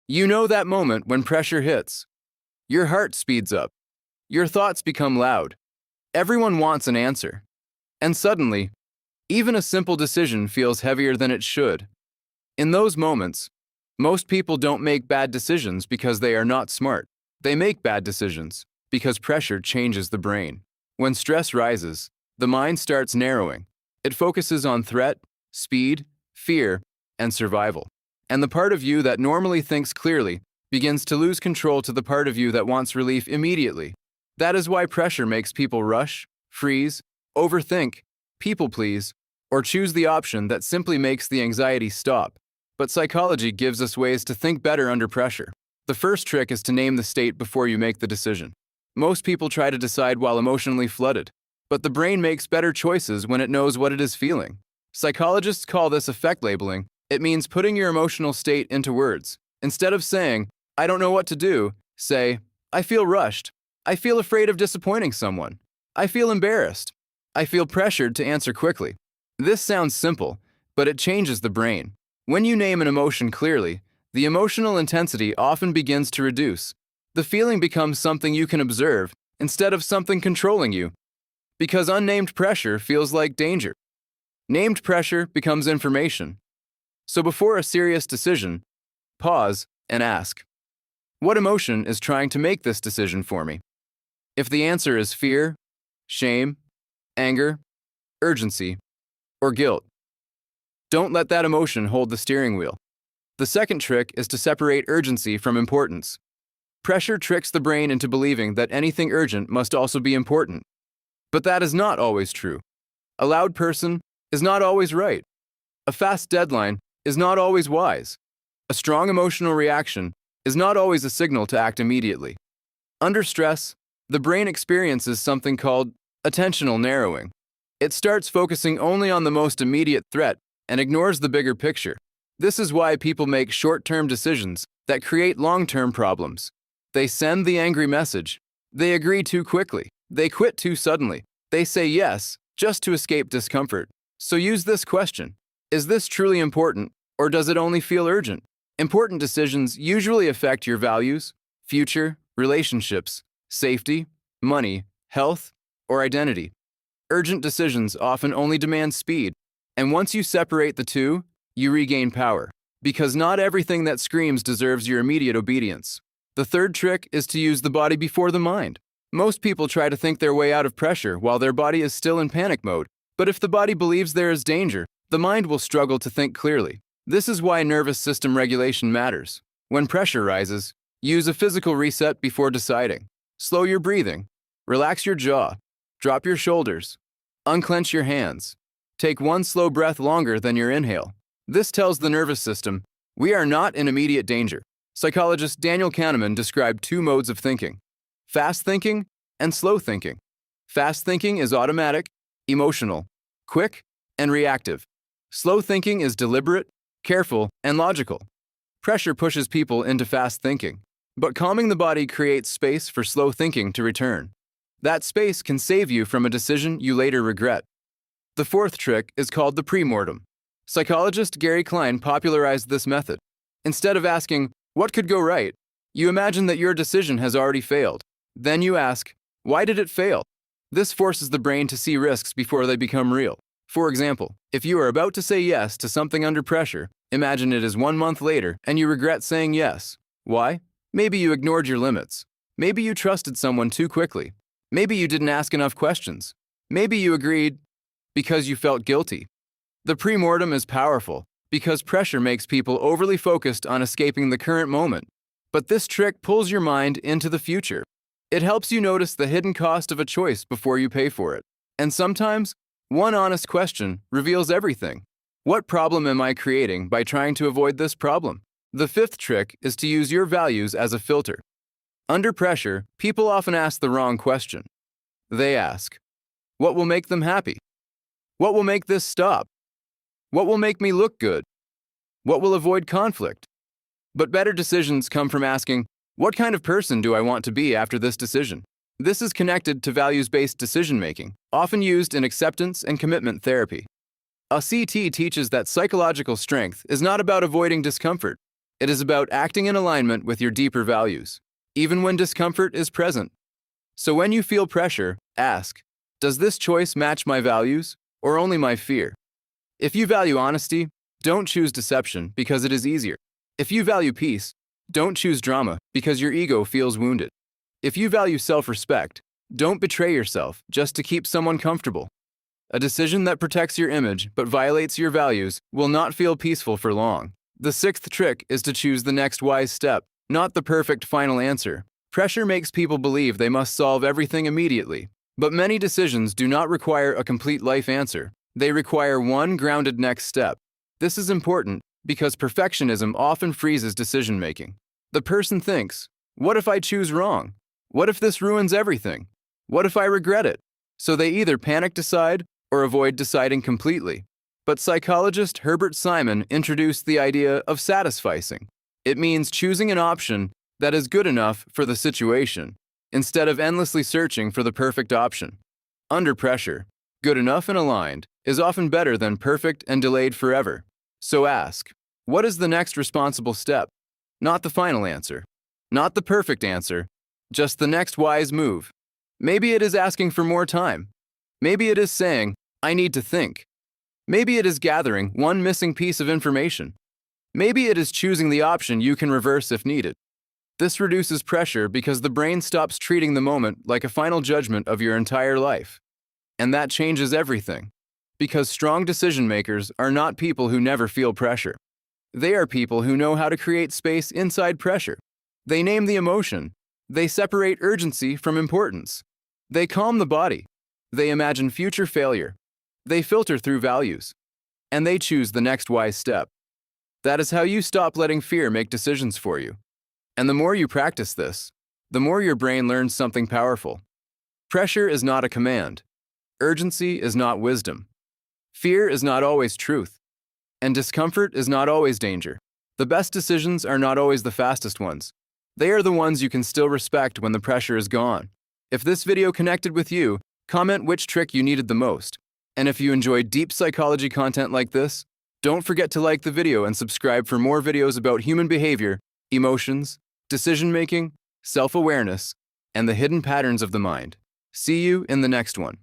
You know that moment when pressure hits. Your heart speeds up. Your thoughts become loud. Everyone wants an answer. And suddenly, even a simple decision feels heavier than it should. In those moments, most people don't make bad decisions because they are not smart. They make bad decisions because pressure changes the brain. When stress rises, the mind starts narrowing. It focuses on threat, speed, fear, and survival. And the part of you that normally thinks clearly begins to lose control to the part of you that wants relief immediately. That is why pressure makes people rush, freeze, overthink, people please, or choose the option that simply makes the anxiety stop. But psychology gives us ways to think better under pressure. The first trick is to name the state before you make the decision. Most people try to decide while emotionally flooded, but the brain makes better choices when it knows what it is feeling. Psychologists call this affect labeling. It means putting your emotional state into words. Instead of saying, "I don't know what to do," say, "I feel rushed. I feel afraid of disappointing someone. I feel embarrassed. I feel pressured to answer quickly." This sounds simple, but it changes the brain. When you name an emotion clearly, the emotional intensity often begins to reduce. The feeling becomes something you can observe instead of something controlling you. Because unnamed pressure feels like danger. Named pressure becomes information. So before a serious decision, pause and ask, what emotion is trying to make this decision for me? If the answer is fear, shame, anger, urgency, or guilt, don't let that emotion hold the steering wheel. The second trick is to separate urgency from importance. Pressure tricks the brain into believing that anything urgent must also be important. But that is not always true. A loud person is not always right. A fast deadline is not always wise. A strong emotional reaction is not always a signal to act immediately. Under stress, the brain experiences something called attentional narrowing. It starts focusing only on the most immediate threat and ignores the bigger picture. This is why people make short-term decisions that create long-term problems. They send the angry message. They agree too quickly. They quit too suddenly. They say yes just to escape discomfort. So use this question. Is this truly important, or does it only feel urgent? Important decisions usually affect your values, future, relationships, safety, money, health, or identity. Urgent decisions often only demand speed, and once you separate the two, you regain power. Because not everything that screams deserves your immediate obedience. The third trick is to use the body before the mind. Most people try to think their way out of pressure while their body is still in panic mode. But if the body believes there is danger, the mind will struggle to think clearly. This is why nervous system regulation matters. When pressure rises, use a physical reset before deciding. Slow your breathing. Relax your jaw. Drop your shoulders. Unclench your hands. Take one slow breath longer than your inhale. This tells the nervous system, we are not in immediate danger. Psychologist Daniel Kahneman described two modes of thinking: fast thinking and slow thinking. Fast thinking is automatic, emotional, quick, and reactive. Slow thinking is deliberate, careful, and logical. Pressure pushes people into fast thinking, but calming the body creates space for slow thinking to return. That space can save you from a decision you later regret. The fourth trick is called the pre-mortem. Psychologist Gary Klein popularized this method. Instead of asking, what could go right, you imagine that your decision has already failed. Then you ask, why did it fail? This forces the brain to see risks before they become real. For example, if you are about to say yes to something under pressure, imagine it is 1 month later and you regret saying yes. Why? Maybe you ignored your limits. Maybe you trusted someone too quickly. Maybe you didn't ask enough questions. Maybe you agreed because you felt guilty. The pre-mortem is powerful because pressure makes people overly focused on escaping the current moment. But this trick pulls your mind into the future. It helps you notice the hidden cost of a choice before you pay for it. And sometimes, one honest question reveals everything. What problem am I creating by trying to avoid this problem? The fifth trick is to use your values as a filter. Under pressure, people often ask the wrong question. They ask, what will make them happy? What will make this stop? What will make me look good? What will avoid conflict? But better decisions come from asking, what kind of person do I want to be after this decision? This is connected to values-based decision-making, often used in acceptance and commitment therapy. A CT teaches that psychological strength is not about avoiding discomfort. It is about acting in alignment with your deeper values, even when discomfort is present. So when you feel pressure, ask, does this choice match my values or only my fear? If you value honesty, don't choose deception because it is easier. If you value peace, don't choose drama because your ego feels wounded. If you value self-respect, don't betray yourself just to keep someone comfortable. A decision that protects your image but violates your values will not feel peaceful for long. The sixth trick is to choose the next wise step, not the perfect final answer. Pressure makes people believe they must solve everything immediately, but many decisions do not require a complete life answer. They require one grounded next step. This is important because perfectionism often freezes decision-making. The person thinks, what if I choose wrong? What if this ruins everything? What if I regret it? So they either panic decide or avoid deciding completely. But psychologist Herbert Simon introduced the idea of satisficing. It means choosing an option that is good enough for the situation, instead of endlessly searching for the perfect option. Under pressure, good enough and aligned is often better than perfect and delayed forever. So ask, what is the next responsible step? Not the final answer, not the perfect answer, just the next wise move. Maybe it is asking for more time. Maybe it is saying, I need to think. Maybe it is gathering one missing piece of information. Maybe it is choosing the option you can reverse if needed. This reduces pressure because the brain stops treating the moment like a final judgment of your entire life. And that changes everything. Because strong decision makers are not people who never feel pressure. They are people who know how to create space inside pressure. They name the emotion. They separate urgency from importance. They calm the body. They imagine future failure. They filter through values. And they choose the next wise step. That is how you stop letting fear make decisions for you. And the more you practice this, the more your brain learns something powerful. Pressure is not a command. Urgency is not wisdom. Fear is not always truth. And discomfort is not always danger. The best decisions are not always the fastest ones. They are the ones you can still respect when the pressure is gone. If this video connected with you, comment which trick you needed the most. And if you enjoyed deep psychology content like this, don't forget to like the video and subscribe for more videos about human behavior, emotions, decision-making, self-awareness, and the hidden patterns of the mind. See you in the next one.